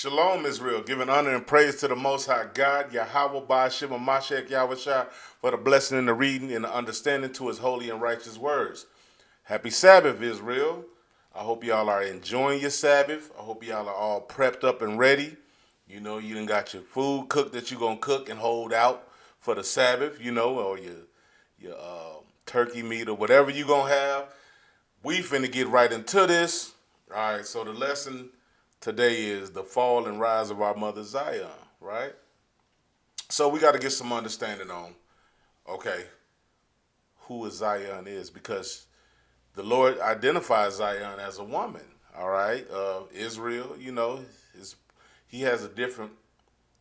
Shalom, Israel, giving honor and praise to the Most High God, Yahweh, Ba'ashim, Mashiach, Yahweh Shai, for the blessing in the reading and the understanding to his holy and righteous words. Happy Sabbath, Israel. I hope y'all are enjoying your Sabbath. I hope y'all are all prepped up and ready. You know, you done got your food cooked that you're going to cook and hold out for the Sabbath, or your turkey meat or whatever you're going to have. We finna get right into this. All right, so the lesson today is the fall and rise of our mother Zion, right? So we got to get some understanding on, okay, who Zion is, because the Lord identifies Zion as a woman, all right? Israel, he has a different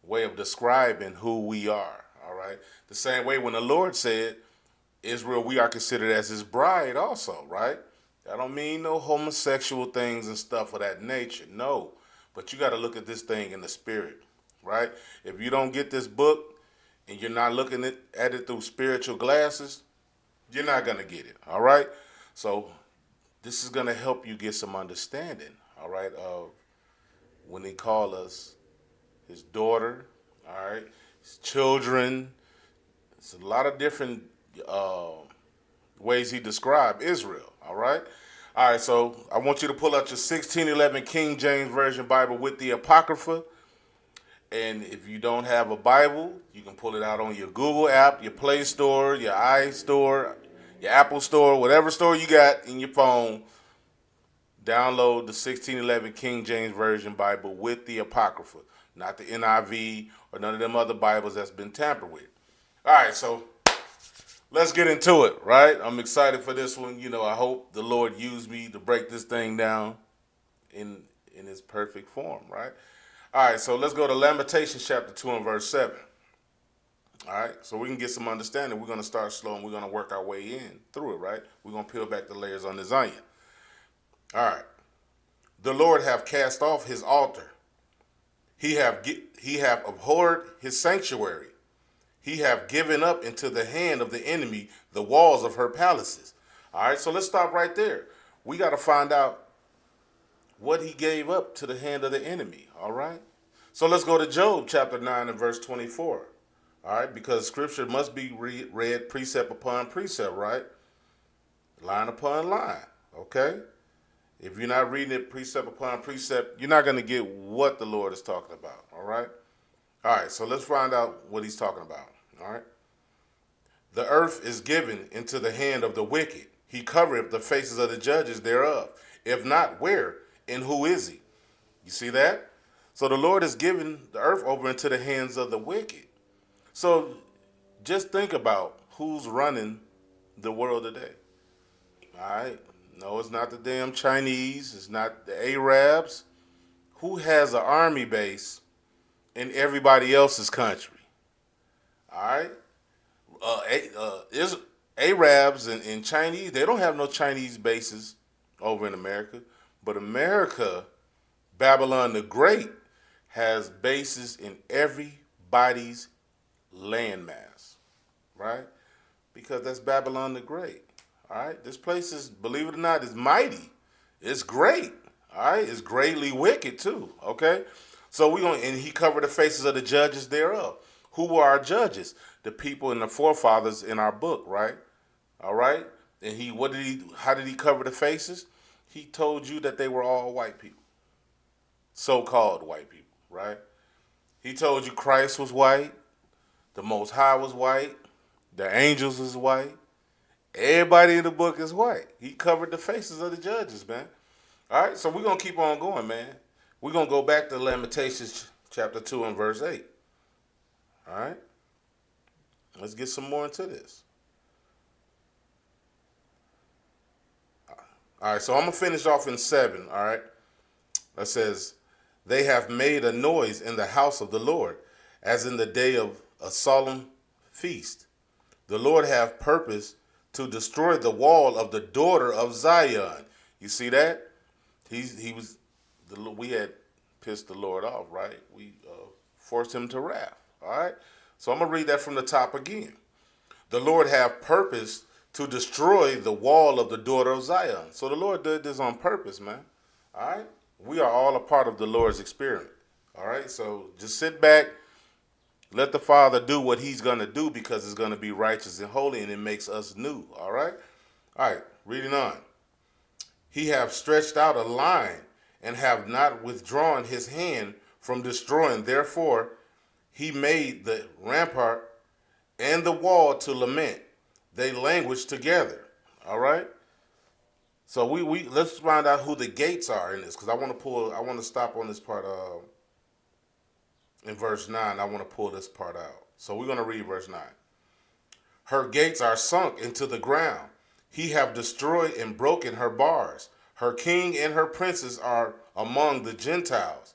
way of describing who we are, all right? The same way when the Lord said, Israel, we are considered as his bride also, right? I don't mean no homosexual things and stuff of that nature, no. But you got to look at this thing in the spirit, right? If you don't get this book and you're not looking at it through spiritual glasses, you're not going to get it, all right? So this is going to help you get some understanding, all right, of when he called us his daughter, all right, his children. It's a lot of different ways he described Israel, all right? All right, so I want you to pull out your 1611 King James Version Bible with the Apocrypha. And if you don't have a Bible, you can pull it out on your Google app, your Play Store, your iStore, your Apple Store, whatever store you got in your phone. Download the 1611 King James Version Bible with the Apocrypha, not the NIV or none of them other Bibles that's been tampered with. All right, so let's get into it, right? I'm excited for this one. I hope the Lord used me to break this thing down in its perfect form, right? All right, so let's go to Lamentations chapter 2 and verse 7. All right, so we can get some understanding. We're going to start slow and we're going to work our way in through it, right? We're going to peel back the layers on this onion. All right. The Lord have cast off his altar. He have abhorred his sanctuary. He have given up into the hand of the enemy the walls of her palaces. All right, so let's stop right there. We got to find out what he gave up to the hand of the enemy, all right? So let's go to Job chapter 9 and verse 24, all right? Because scripture must be read precept upon precept, right? Line upon line, okay? If you're not reading it precept upon precept, you're not going to get what the Lord is talking about, all right? All right, so let's find out what he's talking about, all right? The earth is given into the hand of the wicked. He covereth the faces of the judges thereof. If not, where and who is he? You see that? So the Lord has given the earth over into the hands of the wicked. So just think about who's running the world today. All right? No, it's not the damn Chinese. It's not the Arabs. Who has an army base in everybody else's country? All right? Arabs and Chinese, they don't have no Chinese bases over in America. But America, Babylon the Great, has bases in everybody's landmass, right? Because that's Babylon the Great, all right? This place is, believe it or not, is mighty. It's great, all right? It's greatly wicked too, okay? So and he covered the faces of the judges thereof. Who were our judges? The people and the forefathers in our book, right? All right? And how did he cover the faces? He told you that they were all white people, so-called white people, right? He told you Christ was white, the Most High was white, the angels was white, everybody in the book is white. He covered the faces of the judges, man. All right, so we're going to keep on going, man. We're going to go back to Lamentations chapter 2 and verse 8. All right? Let's get some more into this. All right, so I'm going to finish off in 7, all right? That says, they have made a noise in the house of the Lord, as in the day of a solemn feast. The Lord have purpose to destroy the wall of the daughter of Zion. You see that? We had pissed the Lord off, right? We forced him to wrath, all right? So I'm going to read that from the top again. The Lord have purpose to destroy the wall of the daughter of Zion. So the Lord did this on purpose, man. All right? We are all a part of the Lord's experiment. All right, so just sit back, let the Father do what He's gonna do because it's gonna be righteous and holy, and it makes us new. All right. Reading on. He have stretched out a line and have not withdrawn His hand from destroying. Therefore, He made the rampart and the wall to lament. They languish together. All right. So we let's find out who the gates are in this, because I want to stop on this part in verse 9. I want to pull this part out. So we're going to read verse 9. Her gates are sunk into the ground. He have destroyed and broken her bars. Her king and her princes are among the Gentiles.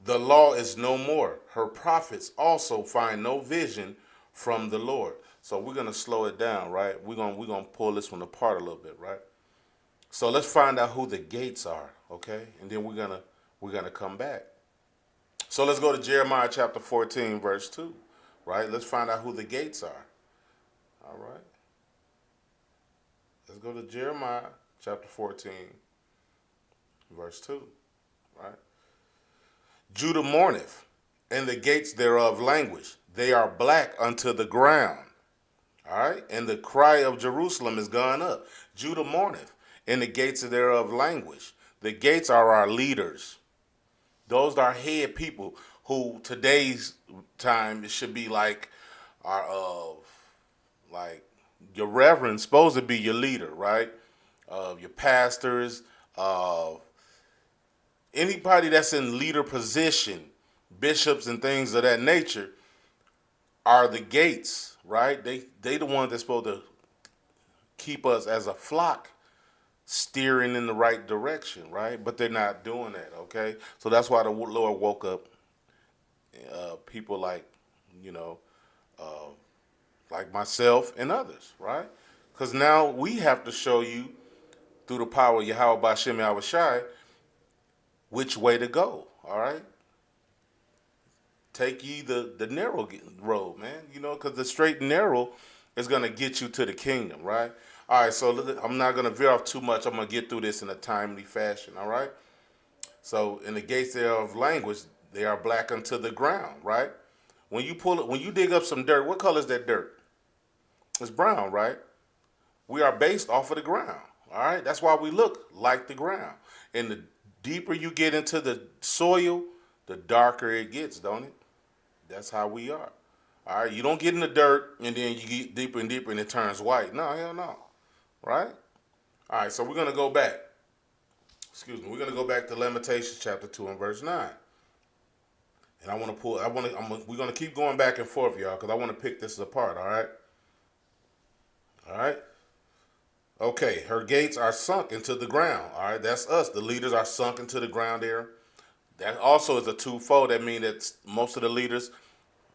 The law is no more. Her prophets also find no vision from the Lord. So we're gonna slow it down, right? We're gonna pull this one apart a little bit, right? So let's find out who the gates are, okay? And then we're gonna come back. So let's go to Jeremiah chapter 14, verse 2, right? Let's find out who the gates are. All right. Let's go to Jeremiah chapter 14, verse 2, right? Judah mourneth, and the gates thereof languish. They are black unto the ground. All right. And the cry of Jerusalem is gone up. Judah mourneth, and the gates thereof languish. The gates are our leaders. Those are head people who today's time it should be like our like your reverend supposed to be your leader, right? Your pastors, anybody that's in leader position, bishops and things of that nature are the gates, right? They the ones that's supposed to keep us as a flock steering in the right direction, right? But they're not doing that, okay? So that's why the Lord woke up people like, you know, like myself and others, right? Because now we have to show you through the power of Yahweh Bashem Yahushai which way to go, all right? Take ye the narrow road, man, you know, because the straight and narrow is going to get you to the kingdom, right? All right, so I'm not going to veer off too much. I'm going to get through this in a timely fashion, all right? So in the gates thereof language, they are black unto the ground, right? When you pull it, when you dig up some dirt, what color is that dirt? It's brown, right? We are based off of the ground, all right? That's why we look like the ground. And the deeper you get into the soil, the darker it gets, don't it? That's how we are. All right, you don't get in the dirt and then you get deeper and deeper and it turns white. No, hell no. Right? All right, so we're going to go back. Excuse me. We're going to go back to Lamentations chapter 2 and verse 9. And I want to pull, we're going to keep going back and forth, y'all, because I want to pick this apart, all right? All right? Okay, her gates are sunk into the ground, all right? That's us. The leaders are sunk into the ground there. That also is a twofold. That means that most of the leaders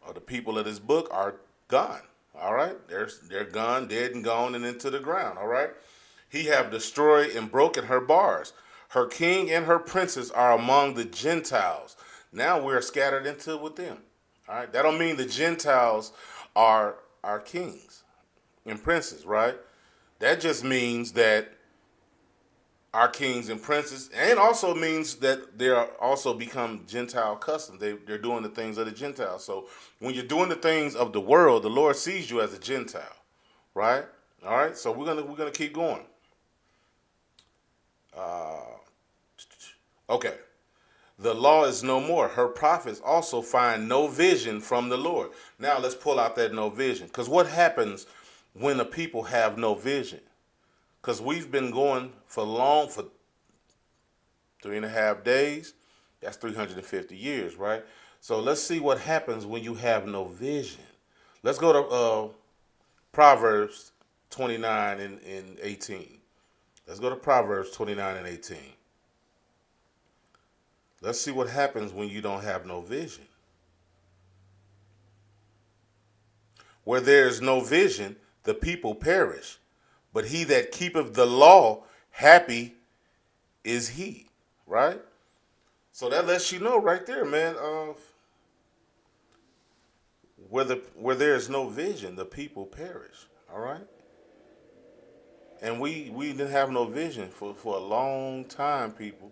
or the people of this book are gone, all right? They're gone, dead and gone and into the ground, all right? He have destroyed and broken her bars. Her king and her princes are among the Gentiles. Now we're scattered into with them. All right. That don't mean the Gentiles are our kings and princes, right? That just means that our kings and princes, and also means that they are also become Gentile customs. They're doing the things of the Gentiles. So when you're doing the things of the world, the Lord sees you as a Gentile, right? All right. So we're gonna keep going. Okay. The law is no more. Her prophets also find no vision from the Lord. Now let's pull out that no vision. Because what happens when the people have no vision? Because we've been going for 3.5 days. That's 350 years, right? So let's see what happens when you have no vision. Let's go to Proverbs 29 and 18. Let's go to Proverbs 29 and 18. Let's see what happens when you don't have no vision. Where there is no vision, the people perish. But he that keepeth the law, happy is he. Right? So that lets you know right there, man. Where there is no vision, the people perish. All right? And we didn't have no vision for a long time, people.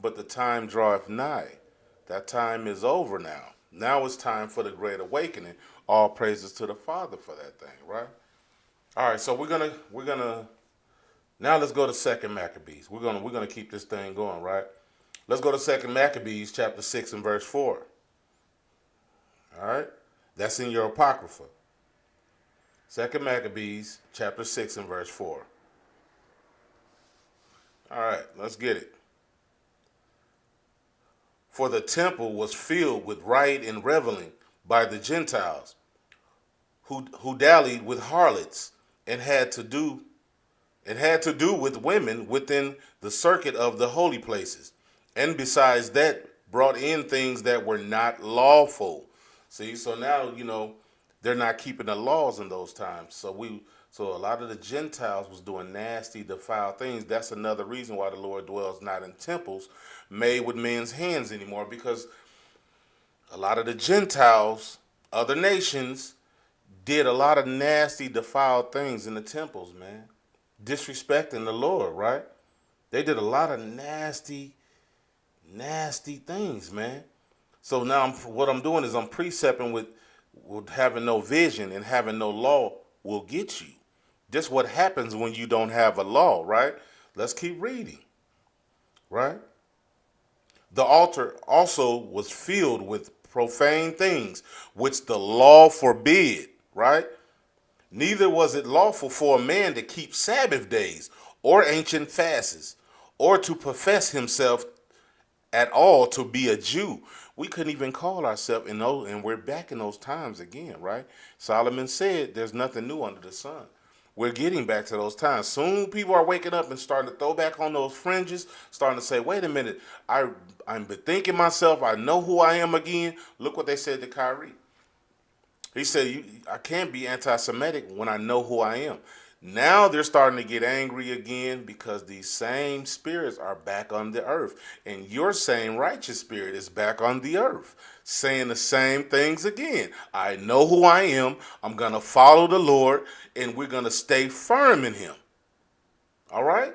But the time draweth nigh. That time is over now. Now it's time for the great awakening. All praises to the Father for that thing, right? All right, so we're gonna now let's go to Second Maccabees. We're gonna keep this thing going, right? Let's go to Second Maccabees chapter 6 and verse 4. All right? That's in your Apocrypha. Second Maccabees chapter 6 and verse 4. All right, let's get it. For the temple was filled with riot and reveling by the Gentiles, who dallied with harlots and had to do with women within the circuit of the holy places, and besides that brought in things that were not lawful. See, so now they're not keeping the laws in those times. So a lot of the Gentiles was doing nasty, defiled things. That's another reason why the Lord dwells not in temples made with men's hands anymore, because a lot of the Gentiles, other nations, did a lot of nasty, defiled things in the temples, man. Disrespecting the Lord, right? They did a lot of nasty, nasty things, man. So now what I'm doing is I'm precepting with having no vision and having no law will get you. This what happens when you don't have a law, right? Let's keep reading, right? The altar also was filled with profane things, which the law forbid, right? Neither was it lawful for a man to keep Sabbath days or ancient fasts, or to profess himself at all to be a Jew. We couldn't even call ourselves in those, and we're back in those times again, right? Solomon said there's nothing new under the sun. We're getting back to those times. Soon people are waking up and starting to throw back on those fringes, starting to say, wait a minute, I'm bethinking myself, I know who I am again. Look what they said to Kyrie. He said, I can't be anti Semitic when I know who I am. Now they're starting to get angry again because these same spirits are back on the earth. And your same righteous spirit is back on the earth, saying the same things again. I know who I am. I'm going to follow the Lord, and we're going to stay firm in him. All right?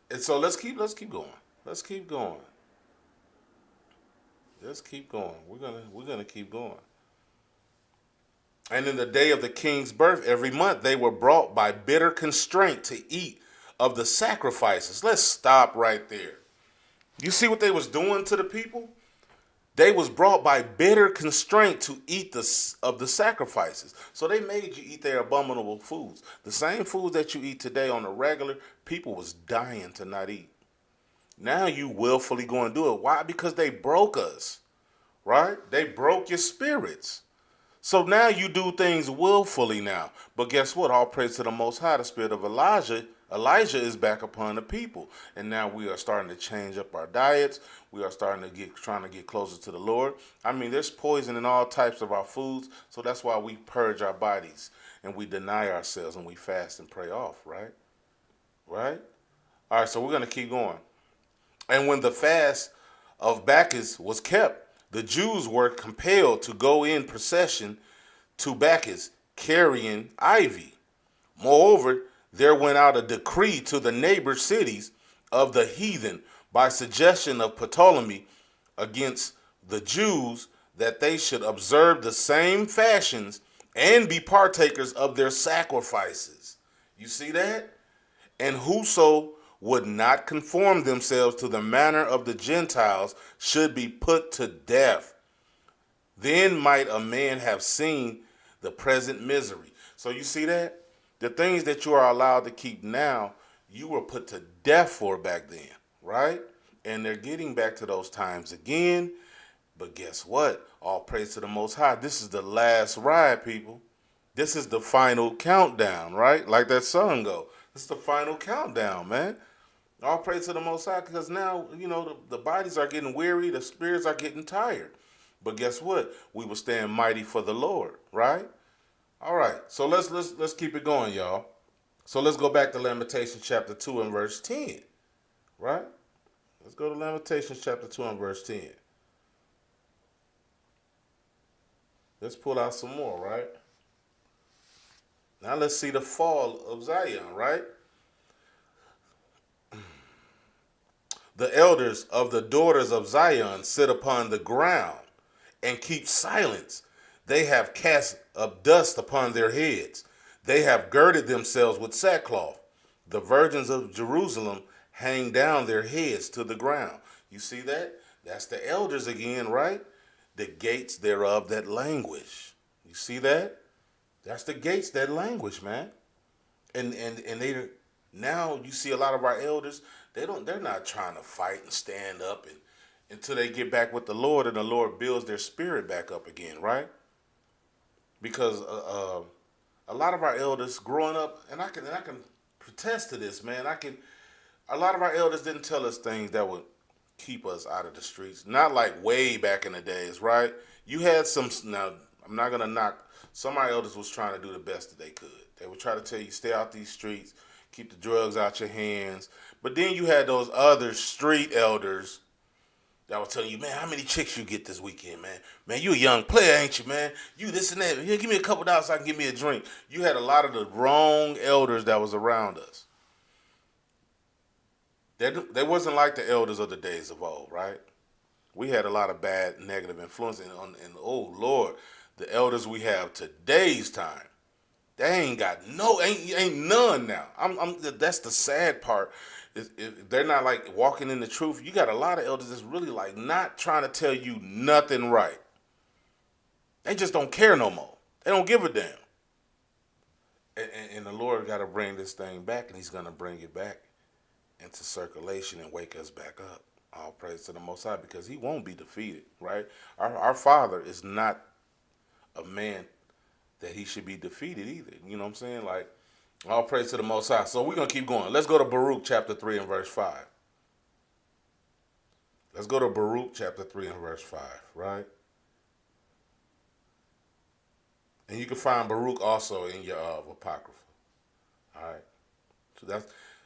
And so let's keep going. Let's keep going. Let's keep going. We're gonna keep going. And in the day of the king's birth, every month they were brought by bitter constraint to eat of the sacrifices. Let's stop right there. You see what they was doing to the people? They was brought by bitter constraint to eat of the sacrifices. So they made you eat their abominable foods. The same foods that you eat today on a regular, people was dying to not eat. Now you willfully going to do it. Why? Because they broke us, right? They broke your spirits. So now you do things willfully now. But guess what? All praise to the Most High. The spirit of Elijah is back upon the people. And now we are starting to change up our diets. We are trying to get closer to the Lord. I mean, there's poison in all types of our foods. So that's why we purge our bodies and we deny ourselves and we fast and pray off, right? Right? All right, so we're going to keep going. And when the fast of Bacchus was kept, the Jews were compelled to go in procession to Bacchus, carrying ivy. Moreover, there went out a decree to the neighbor cities of the heathen by suggestion of Ptolemy against the Jews that they should observe the same fashions and be partakers of their sacrifices. You see that? And whoso would not conform themselves to the manner of the Gentiles should be put to death. Then might a man have seen the present misery. So you see that? The things that you are allowed to keep now, you were put to death for back then, right? And they're getting back to those times again. But guess what? All praise to the Most High. This is the last ride, people. This is the final countdown, right? Like that song go. This is the final countdown, man. All praise to the Most High, because now, the bodies are getting weary, the spirits are getting tired. But guess what? We will stand mighty for the Lord, right? All right. So let's keep it going, y'all. So let's go back to Lamentations chapter 2 and verse 10, right? Let's go to Lamentations chapter 2 and verse 10. Let's pull out some more, right? Now let's see the fall of Zion, right? The elders of the daughters of Zion sit upon the ground and keep silence. They have cast up dust upon their heads. They have girded themselves with sackcloth. The virgins of Jerusalem hang down their heads to the ground. You see that? That's the elders again, right? The gates thereof that languish. You see that? That's the gates that languish, man. And they now you see a lot of our elders, they're not trying to fight and stand up and until they get back with the Lord and the Lord builds their spirit back up again, right? Because a lot of our elders growing up, and I can protest to this, man. A lot of our elders didn't tell us things that would keep us out of the streets. Not like way back in the days, right? You had some. Now I'm not gonna knock. Some of our elders was trying to do the best that they could. They would try to tell you stay out these streets, keep the drugs out your hands. But then you had those other street elders that was telling you, man, how many chicks you get this weekend, man? Man, you a young player, ain't you, man? You this and that. Here, give me a couple dollars so I can give me a drink. You had a lot of the wrong elders that was around us. They wasn't like the elders of the days of old, right? We had a lot of bad negative influence, and oh Lord, the elders we have today's time, they ain't got ain't none now. That's the sad part. If they're not like walking in the truth. You got a lot of elders that's really like not trying to tell you nothing right. They just don't care no more. They don't give a damn. And the Lord got to bring this thing back, and He's gonna bring it back into circulation and wake us back up. All praise to the Most High because He won't be defeated, right? Our Father is not a man that He should be defeated either. You know what I'm saying? Like, all praise to the Most High. So we're going to keep going. Let's go to Baruch chapter 3 and verse 5. Let's go to Baruch chapter 3 and verse 5, right? And you can find Baruch also in your Apocrypha. All right? So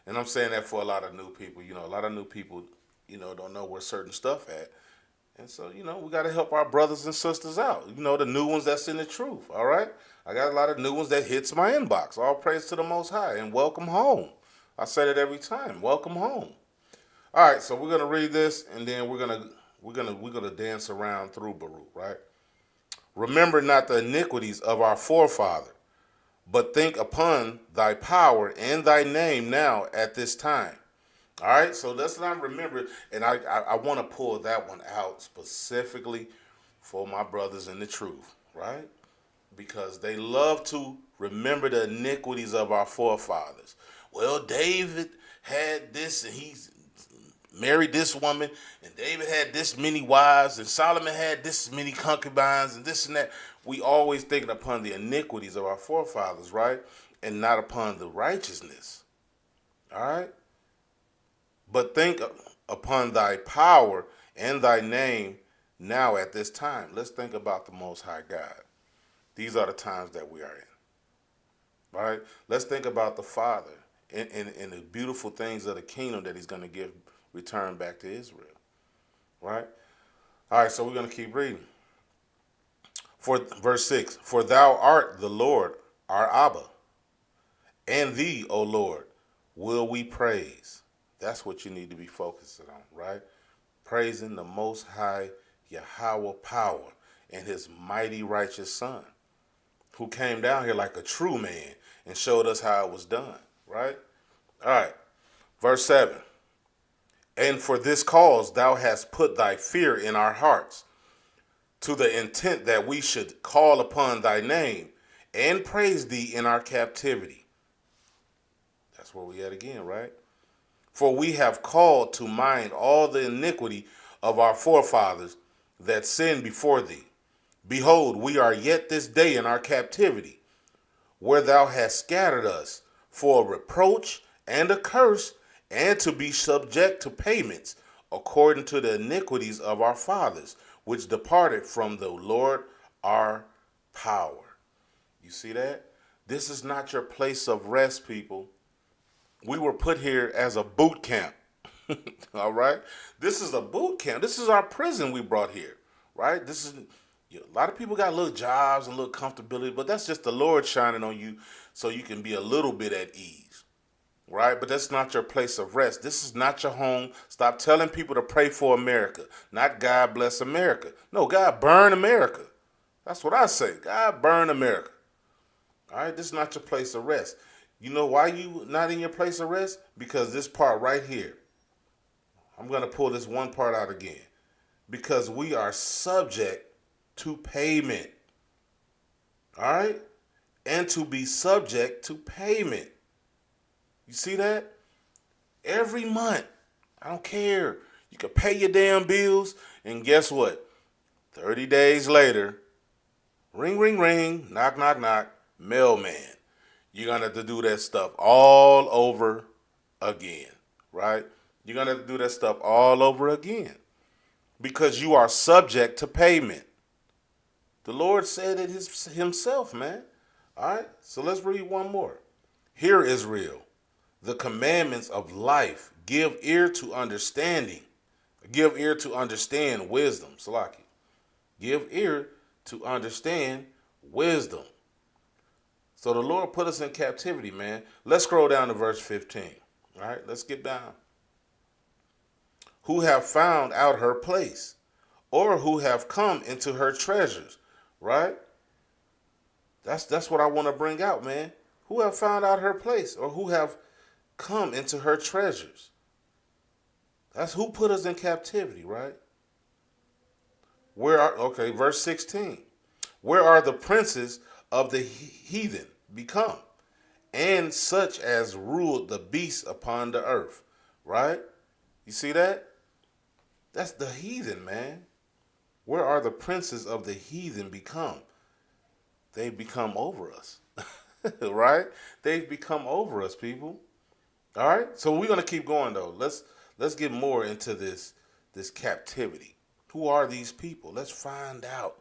and I'm saying that for a lot of new people. You know, a lot of new people, don't know where certain stuff at. And so, we got to help our brothers and sisters out. The new ones that's in the truth, all right? I got a lot of new ones that hits my inbox. All praise to the Most High and welcome home. I say it every time. Welcome home. All right, so we're going to read this and then we're going to dance around through Baruch, right? Remember not the iniquities of our forefather, but think upon thy power and thy name now at this time. All right, so let's not remember, and I want to pull that one out specifically for my brothers in the truth, right? Because they love to remember the iniquities of our forefathers. Well, David had this, and he's married this woman, and David had this many wives, and Solomon had this many concubines, and this and that. We always thinking upon the iniquities of our forefathers, right? And not upon the righteousness. All right? But think upon thy power and thy name now at this time. Let's think about the Most High God. These are the times that we are in. Right? Let's think about the Father and the beautiful things of the kingdom that He's going to give return back to Israel. Right? All right, so we're going to keep reading. For verse 6, for thou art the Lord, our Abba, and thee, O Lord, will we praise. That's what you need to be focusing on, right? Praising the Most High Yahweh power and His mighty righteous Son, who came down here like a true man and showed us how it was done, right? All right, verse 7. And for this cause thou hast put thy fear in our hearts, to the intent that we should call upon thy name and praise thee in our captivity. That's where we at again, right? For we have called to mind all the iniquity of our forefathers that sinned before thee. Behold, we are yet this day in our captivity, where thou hast scattered us for a reproach and a curse, and to be subject to payments, according to the iniquities of our fathers, which departed from the Lord our power. You see that? This is not your place of rest, people. We were put here as a boot camp. All right? This is a boot camp. This is our prison we brought here, right? A lot of people got little jobs and little comfortability, but that's just the Lord shining on you so you can be a little bit at ease, right? But that's not your place of rest. This is not your home. Stop telling people to pray for America, not God bless America. No, God burn America. That's what I say. God burn America. All right, this is not your place of rest. You know why you not in your place of rest? Because this part right here. I'm going to pull this one part out again. Because we are subject to payment. All right? And to be subject to payment. You see that? Every month. I don't care. You can pay your damn bills. And guess what? 30 days later, ring, ring, ring, knock, knock, knock, mailman. You're going to have to do that stuff all over again, right? You're going to have to do that stuff all over again because you are subject to payment. The Lord said it himself, man. All right, so let's read one more. Hear, Israel, the commandments of life. Give ear to understanding. Give ear to understand wisdom. Salaki. Give ear to understand wisdom. So the Lord put us in captivity, man. Let's scroll down to verse 15. All right, let's get down. Who have found out her place, or who have come into her treasures, right? That's what I want to bring out, man. Who have found out her place, or who have come into her treasures. That's who put us in captivity, right? Okay, verse 16. Where are the princes of the heathen become? And such as ruled the beasts upon the earth, right? You see that? That's the heathen, man. Where are the princes of the heathen become? They become over us, right? They've become over us, people. All right. So we're gonna keep going though. Let's get more into this captivity. Who are these people? Let's find out.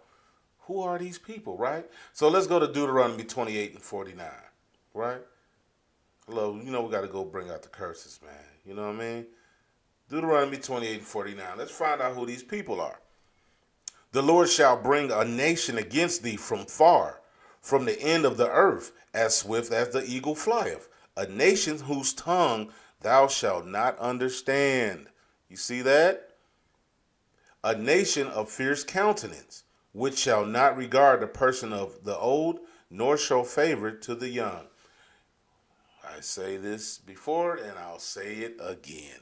Who are these people, right? So let's go to Deuteronomy 28 and 49, right? Hello, we got to go bring out the curses, man. You know what I mean? Deuteronomy 28 and 49. Let's find out who these people are. The Lord shall bring a nation against thee from far, from the end of the earth, as swift as the eagle flieth. A nation whose tongue thou shalt not understand. You see that? A nation of fierce countenance, which shall not regard the person of the old, nor show favor to the young. I say this before and I'll say it again.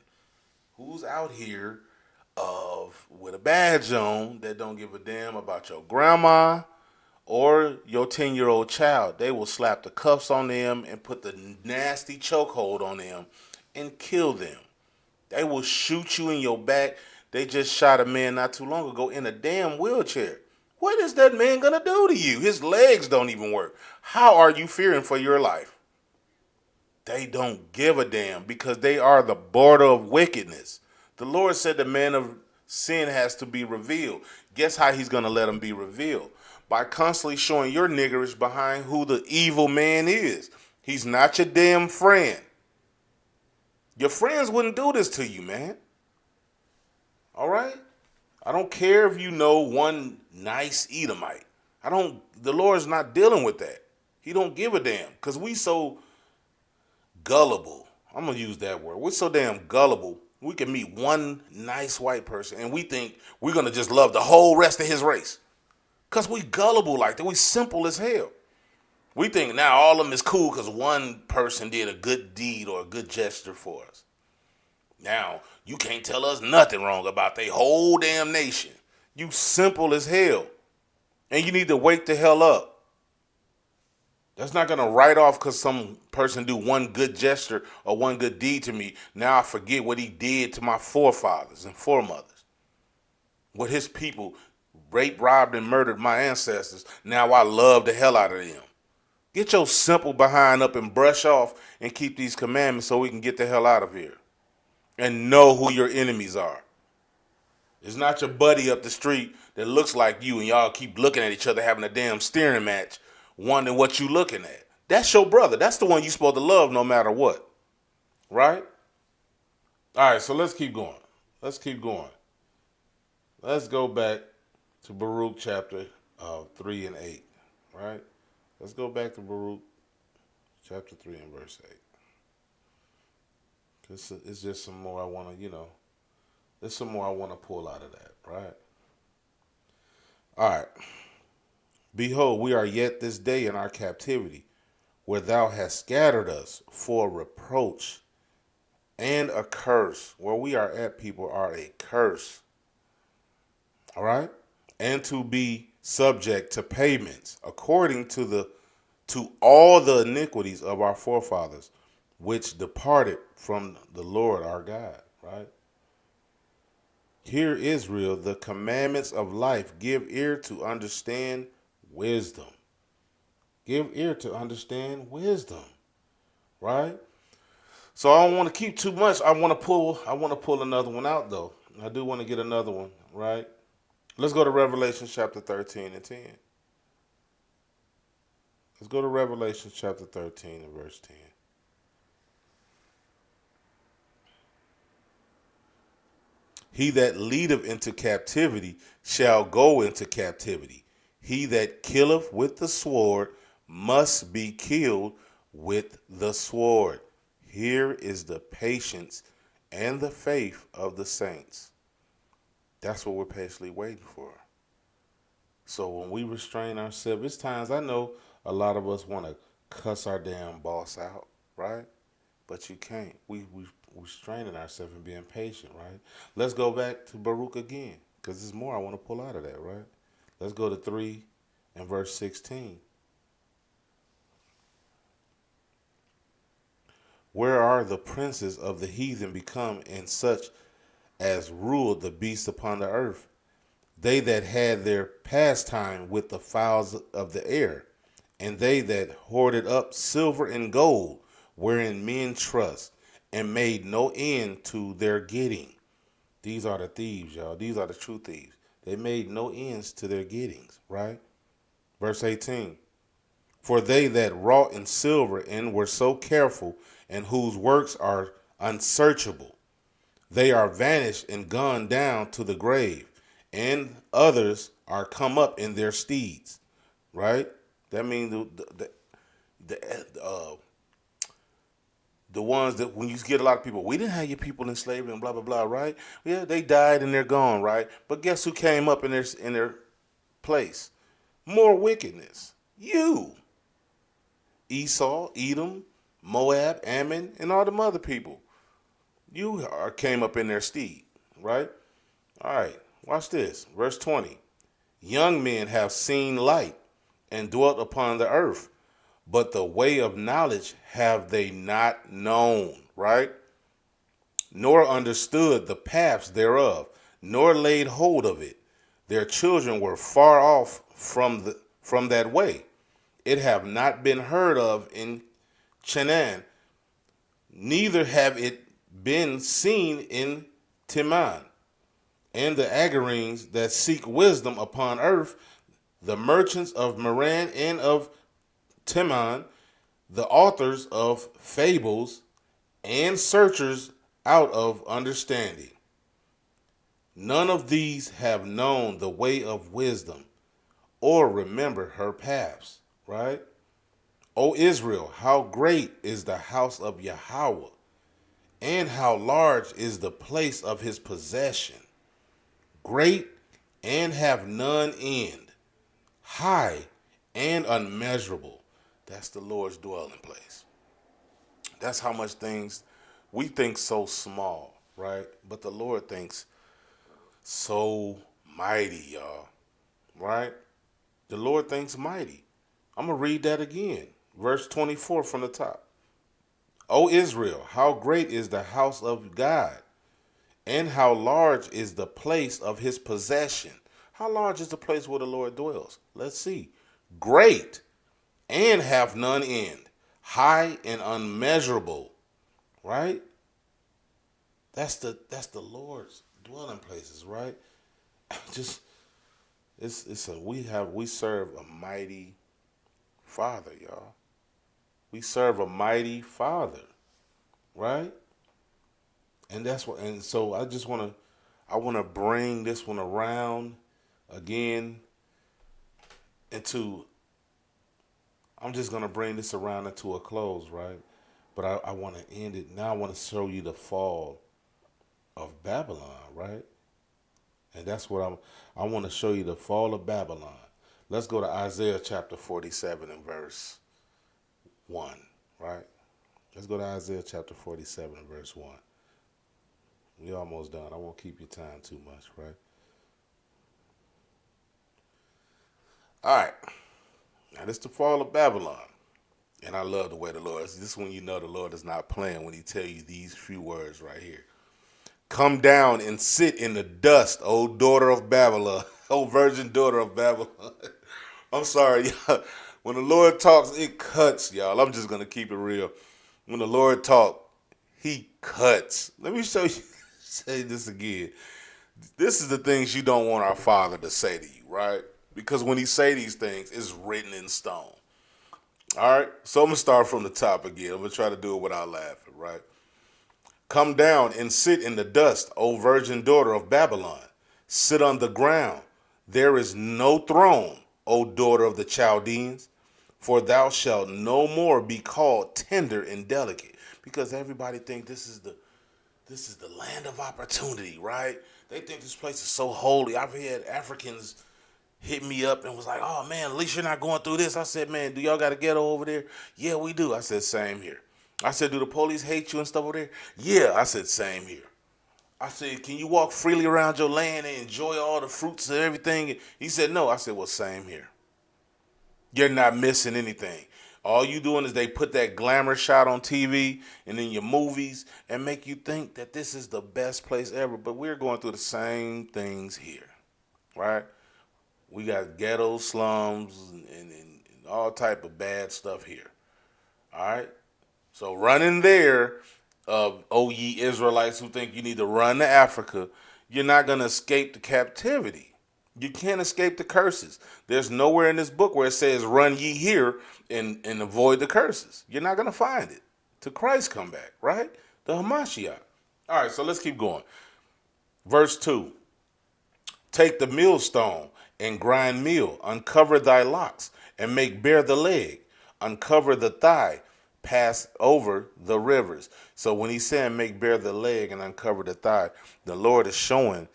Who's out here with a badge on that don't give a damn about your grandma or your 10-year-old child? They will slap the cuffs on them and put the nasty chokehold on them and kill them. They will shoot you in your back. They just shot a man not too long ago in a damn wheelchair. What is that man gonna do to you? His legs don't even work. How are you fearing for your life? They don't give a damn because they are the border of wickedness. The Lord said the man of sin has to be revealed. Guess how he's going to let him be revealed? By constantly showing your niggerish behind who the evil man is. He's not your damn friend. Your friends wouldn't do this to you, man. All right? I don't care if you know one nice Edomite. The Lord's not dealing with that. He don't give a damn because we so gullible. I'm going to use that word. We're so damn gullible. We can meet one nice white person and we think we're going to just love the whole rest of his race. Because we gullible like that. We simple as hell. We think now all of them is cool because one person did a good deed or a good gesture for us. Now, you can't tell us nothing wrong about their whole damn nation. You simple as hell. And you need to wake the hell up. That's not going to write off because some person do one good gesture or one good deed to me. Now I forget what he did to my forefathers and foremothers. What his people raped, robbed, and murdered my ancestors. Now I love the hell out of them. Get your simple behind up and brush off and keep these commandments so we can get the hell out of here. And know who your enemies are. It's not your buddy up the street that looks like you and y'all keep looking at each other having a damn steering match, wondering what you looking at. That's your brother. That's the one you supposed to love no matter what. Right? All right, so let's keep going. Let's keep going. Let's go back to Baruch chapter 3 and 8. Right? Let's go back to Baruch chapter 3 and verse 8. It's just some more I want to, there's some more I want to pull out of that, right? All right. Behold, we are yet this day in our captivity, where thou hast scattered us for reproach and a curse. Where we are at, people, are a curse. All right? And to be subject to payments according to all the iniquities of our forefathers, which departed from the Lord our God. Right? Hear, Israel, the commandments of life. Give ear to understand wisdom. Give ear to understand wisdom. Right? So I don't want to keep too much. I want to pull another one out though. I do want to get another one, right? Let's go to Revelation chapter 13 and 10. Let's go to Revelation chapter 13 and verse 10. He that leadeth into captivity shall go into captivity. He that killeth with the sword must be killed with the sword. Here is the patience and the faith of the saints. That's what we're patiently waiting for. So when we restrain ourselves, it's times I know a lot of us want to cuss our damn boss out, right? But you can't. We restraining ourselves and being patient, right? Let's go back to Baruch again, because there's more I want to pull out of that, right? Let's go to 3 and verse 16. Where are the princes of the heathen become, and such as ruled the beasts upon the earth? They that had their pastime with the fowls of the air, and they that hoarded up silver and gold, wherein men trust, and made no end to their getting. These are the thieves, y'all. These are the true thieves. They made no ends to their gettings, right? Verse 18. For they that wrought in silver and were so careful, and whose works are unsearchable, they are vanished and gone down to the grave, and others are come up in their steeds. Right? That means the ones that when you get a lot of people, we didn't have your people in slavery and blah blah blah, right? Yeah, they died and they're gone, right? But guess who came up in their place? More wickedness. You, Esau, Edom, Moab, Ammon, and all them other people. Came up in their steed, right? All right, watch this. Verse 20. Young men have seen light and dwelt upon the earth, but the way of knowledge have they not known, right? Nor understood the paths thereof, nor laid hold of it. Their children were far off from that way. It have not been heard of in Canaan, neither have it been seen in Teman. And the Agarines that seek wisdom upon earth, the merchants of Meran and of Teman, the authors of fables, and searchers out of understanding. None of these have known the way of wisdom, or remember her paths, right? O Israel, how great is the house of Yahweh, and how large is the place of his possession. Great and have none end, high and unmeasurable. That's the Lord's dwelling place. That's how much things we think so small, right? But the Lord thinks so mighty, y'all, right? The Lord thinks mighty. I'm going to read that again. Verse 24 from the top. O Israel, how great is the house of God, and how large is the place of his possession. How large is the place where the Lord dwells? Let's see. Great and have none end, high and unmeasurable, right? That's the Lord's dwelling places, right? Just we serve a mighty Father, y'all. We serve a mighty Father, right? And so I want to bring this one around again into I'm just gonna bring this around into a close, right? But I want to end it. Now I want to show you the fall of Babylon, right? And that's what I want to show you the fall of Babylon. Let's go to Isaiah chapter 47 and verse 1, right? Let's go to Isaiah chapter 47 and verse 1. We're almost done. I won't keep your time too much, right? All right. Now, this is the fall of Babylon. And I love the way the Lord is. This is when you know the Lord is not playing, when he tell you these few words right here. Come down and sit in the dust, O daughter of Babylon, O virgin daughter of Babylon. I'm sorry, y'all. When the Lord talks, it cuts, y'all. I'm just going to keep it real. When the Lord talks, he cuts. Let me show you, say this again. This is the things you don't want our Father to say to you, right? Because when he say these things, it's written in stone. All right? So I'm going to start from the top again. I'm going to try to do it without laughing, right? Come down and sit in the dust, O virgin daughter of Babylon. Sit on the ground. There is no throne, O daughter of the Chaldeans, for thou shalt no more be called tender and delicate. Because everybody think this is the land of opportunity, right? They think this place is so holy. I've had Africans hit me up and was like, "Oh man, at least you're not going through this." I said, "Man, do y'all got a ghetto over there?" "Yeah, we do." I said, "Same here." I said, "Do the police hate you and stuff over there?" "Yeah." I said, "Same here." I said, "Can you walk freely around your land and enjoy all the fruits and everything?" He said, "No." I said, "Well, same here. You're not missing anything. All you doing is they put that glamour shot on TV and in your movies and make you think that this is the best place ever. But we're going through the same things here, right? We got ghetto slums and all type of bad stuff here. All right. So run in there, O ye Israelites who think you need to run to Africa, you're not going to escape the captivity. You can't escape the curses. There's nowhere in this book where it says run ye here and avoid the curses. You're not going to find it. Till Christ come back, right? The Hamashiach. All right, so let's keep going. Verse 2. Take the millstone and grind meal, uncover thy locks, and make bare the leg, uncover the thigh, pass over the rivers. So when he's saying make bare the leg and uncover the thigh, the Lord is showing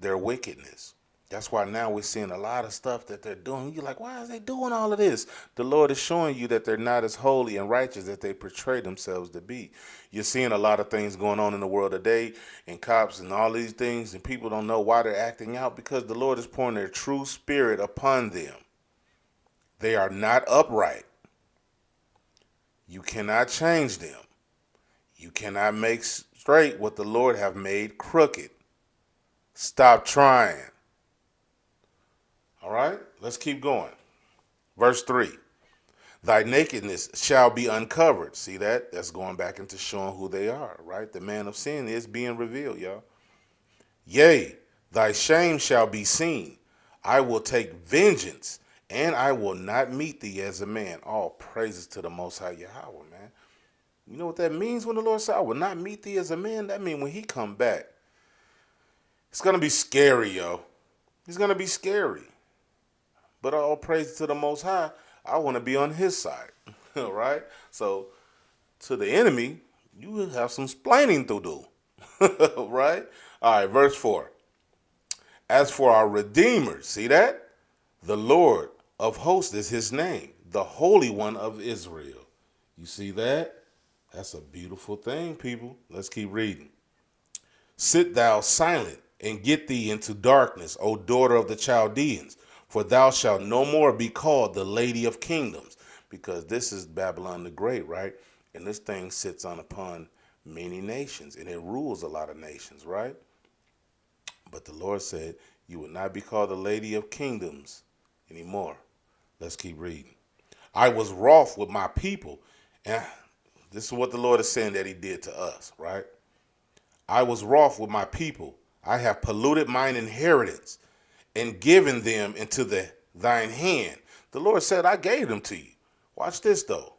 their wickedness. That's why now we're seeing a lot of stuff that they're doing. You're like, why are they doing all of this? The Lord is showing you that they're not as holy and righteous that they portray themselves to be. You're seeing a lot of things going on in the world today, and cops and all these things, and people don't know why they're acting out because the Lord is pouring their true spirit upon them. They are not upright. You cannot change them. You cannot make straight what the Lord have made crooked. Stop trying. All right, let's keep going. Verse 3. Thy nakedness shall be uncovered. See that? That's going back into showing who they are, right? The man of sin is being revealed, y'all. Yea, thy shame shall be seen. I will take vengeance, and I will not meet thee as a man. All praises to the Most High Yahweh, man. You know what that means when the Lord said, I will not meet thee as a man? That means when he come back, it's going to be scary, yo. It's going to be scary. But all praise to the Most High, I want to be on his side, right? So to the enemy, you will have some splaining to do, right? All right, verse 4. As for our Redeemer, see that? The Lord of hosts is his name, the Holy One of Israel. You see that? That's a beautiful thing, people. Let's keep reading. Sit thou silent and get thee into darkness, O daughter of the Chaldeans, for thou shalt no more be called the Lady of Kingdoms, because this is Babylon the Great, right? And this thing sits on upon many nations, and it rules a lot of nations, right? But the Lord said, you will not be called the Lady of Kingdoms anymore. Let's keep reading. I was wroth with my people, and this is what the Lord is saying that he did to us, right? I was wroth with my people. I have polluted mine inheritance and given them into thine hand. The Lord said, I gave them to you. Watch this, though.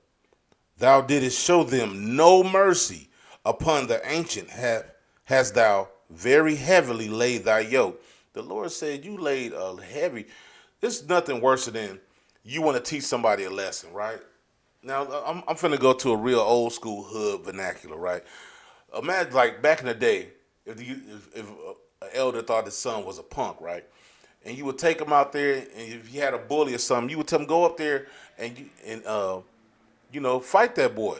Thou didst show them no mercy. Upon the ancient hast thou very heavily laid thy yoke. The Lord said, you laid a heavy. It's nothing worse than you want to teach somebody a lesson, right? Now I'm finna go to a real old school hood vernacular, right? Imagine like back in the day, if an elder thought his son was a punk, right? And you would take him out there, and if you had a bully or something, you would tell him go up there and fight that boy.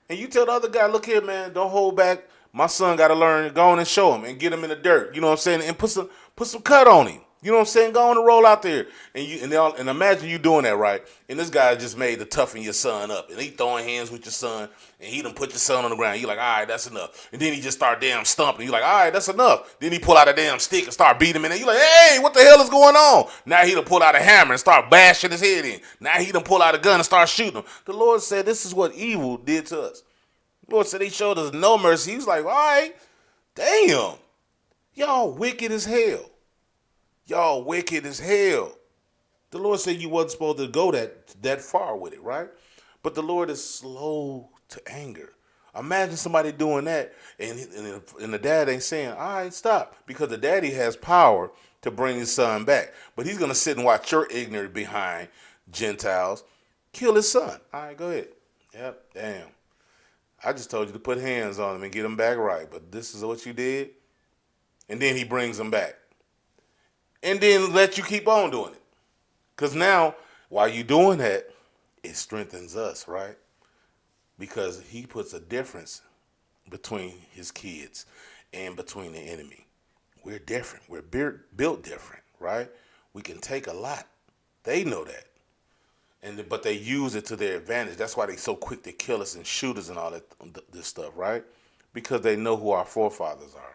And you tell the other guy, look here, man, don't hold back. My son got to learn. Go on and show him and get him in the dirt. You know what I'm saying? And put some cut on him. You know what I'm saying? Go on and roll out there. And imagine you doing that, right? And this guy just made to toughen your son up. And he throwing hands with your son. And he done put your son on the ground. You like, all right, that's enough. And then he just start damn stumping. You like, all right, that's enough. Then he pull out a damn stick and start beating him. And you like, hey, what the hell is going on? Now he done pull out a hammer and start bashing his head in. Now he done pull out a gun and start shooting him. The Lord said this is what evil did to us. The Lord said he showed us no mercy. He was like, all right, damn. Y'all wicked as hell. Y'all wicked as hell. The Lord said you wasn't supposed to go that far with it, right? But the Lord is slow to anger. Imagine somebody doing that, and the dad ain't saying, all right, stop. Because the daddy has power to bring his son back. But he's going to sit and watch your ignorant behind Gentiles kill his son. All right, go ahead. Yep, damn. I just told you to put hands on him and get him back right. But this is what you did. And then he brings him back. And then let you keep on doing it. Because now, while you're doing that, it strengthens us, right? Because he puts a difference between his kids and between the enemy. We're different. We're built different, right? We can take a lot. They know that. But they use it to their advantage. That's why they're so quick to kill us and shoot us and all this stuff, right? Because they know who our forefathers are.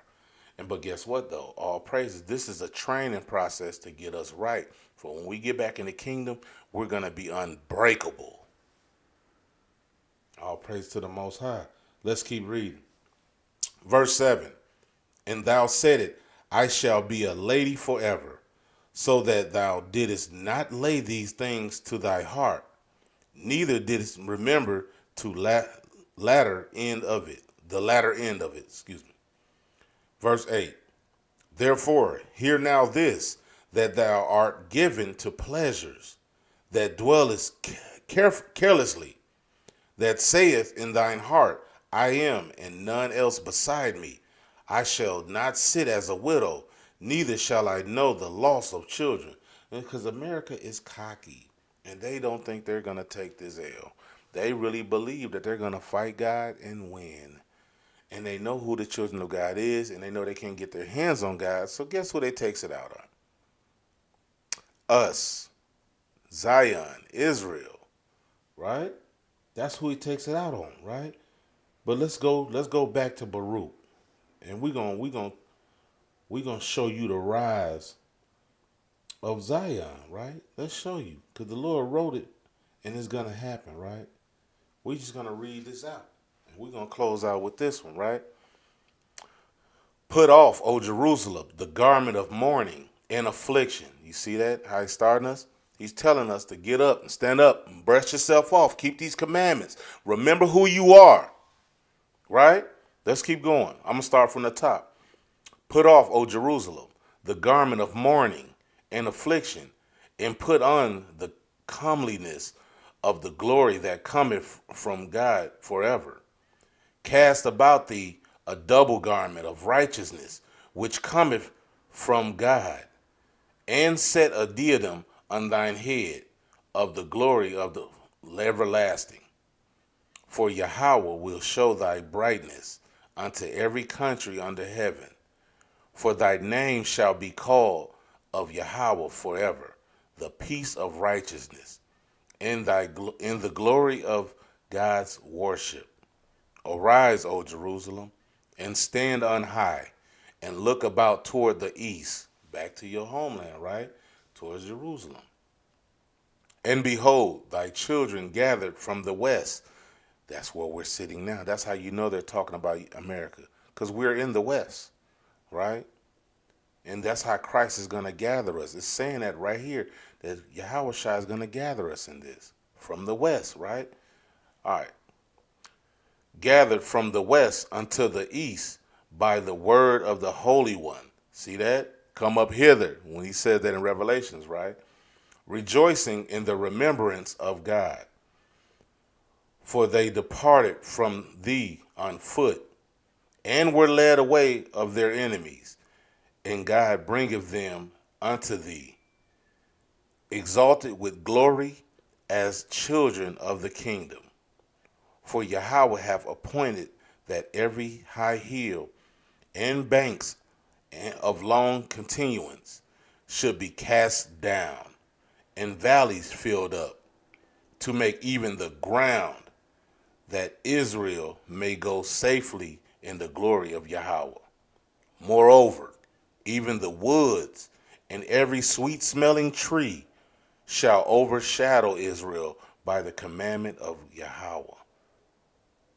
But guess what, though? All praises. This is a training process to get us right. For when we get back in the kingdom, we're going to be unbreakable. All praise to the Most High. Let's keep reading. Verse 7. And thou said, I shall be a lady forever, so that thou didst not lay these things to thy heart, neither didst remember to latter end of it, the latter end of it, excuse me. Verse 8. Therefore, hear now this, that thou art given to pleasures, that dwellest carelessly, that saith in thine heart, I am, and none else beside me. I shall not sit as a widow, neither shall I know the loss of children. Because America is cocky, and they don't think they're going to take this L. They really believe that they're going to fight God and win. And they know who the children of God is, and they know they can't get their hands on God. So guess who they takes it out on? Us, Zion, Israel, right? That's who he takes it out on, right? But let's go back to Baruch, and we gonna show you the rise of Zion, right? Let's show you, because the Lord wrote it, and it's gonna happen, right? We're just gonna read this out, and we're gonna close out with this one, right? Put off, O Jerusalem, the garment of mourning and affliction. You see that? How he's starting us? He's telling us to get up and stand up and brush yourself off. Keep these commandments. Remember who you are. Right? Let's keep going. I'm going to start from the top. Put off, O Jerusalem, the garment of mourning and affliction, and put on the comeliness of the glory that cometh from God forever. Cast about thee a double garment of righteousness, which cometh from God, and set a diadem on thine head of the glory of the everlasting. For Yahweh will show thy brightness unto every country under heaven. For thy name shall be called of Yahweh forever, the peace of righteousness, in the glory of God's worship. Arise, O Jerusalem, and stand on high, and look about toward the east, back to your homeland, right? Towards Jerusalem. And behold, thy children gathered from the west. That's where we're sitting now. That's how you know they're talking about America, because we're in the west, right? And that's how Christ is going to gather us. It's saying that right here, that Yahweh Shai is going to gather us in this, from the west, right? All right. Gathered from the west unto the east by the word of the Holy One. See that? Come up hither, when he said that in Revelations, right? Rejoicing in the remembrance of God. For they departed from thee on foot, and were led away of their enemies, and God bringeth them unto thee, exalted with glory as children of the kingdom. For Yahweh hath appointed that every high hill and banks of long continuance should be cast down, and valleys filled up, to make even the ground, that Israel may go safely in the glory of Yahweh. Moreover, even the woods and every sweet smelling tree shall overshadow Israel by the commandment of Yahweh.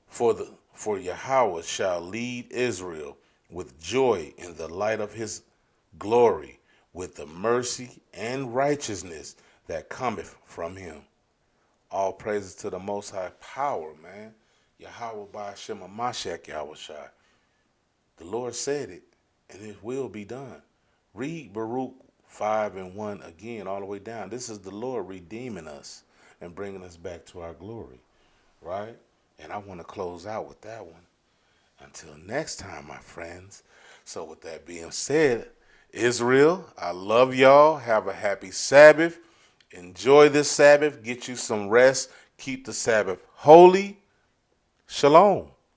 For Yahweh shall lead Israel with joy in the light of his glory, with the mercy and righteousness that cometh from him. All praises to the Most High power, man. Yahweh by Hashem Mashiach Yahushai. The Lord said it, and it will be done. Read Baruch 5 and 1 again, all the way down. This is the Lord redeeming us and bringing us back to our glory, right? And I want to close out with that one. Until next time, my friends. So with that being said, Israel, I love y'all. Have a happy Sabbath. Enjoy this Sabbath. Get you some rest. Keep the Sabbath holy. Shalom.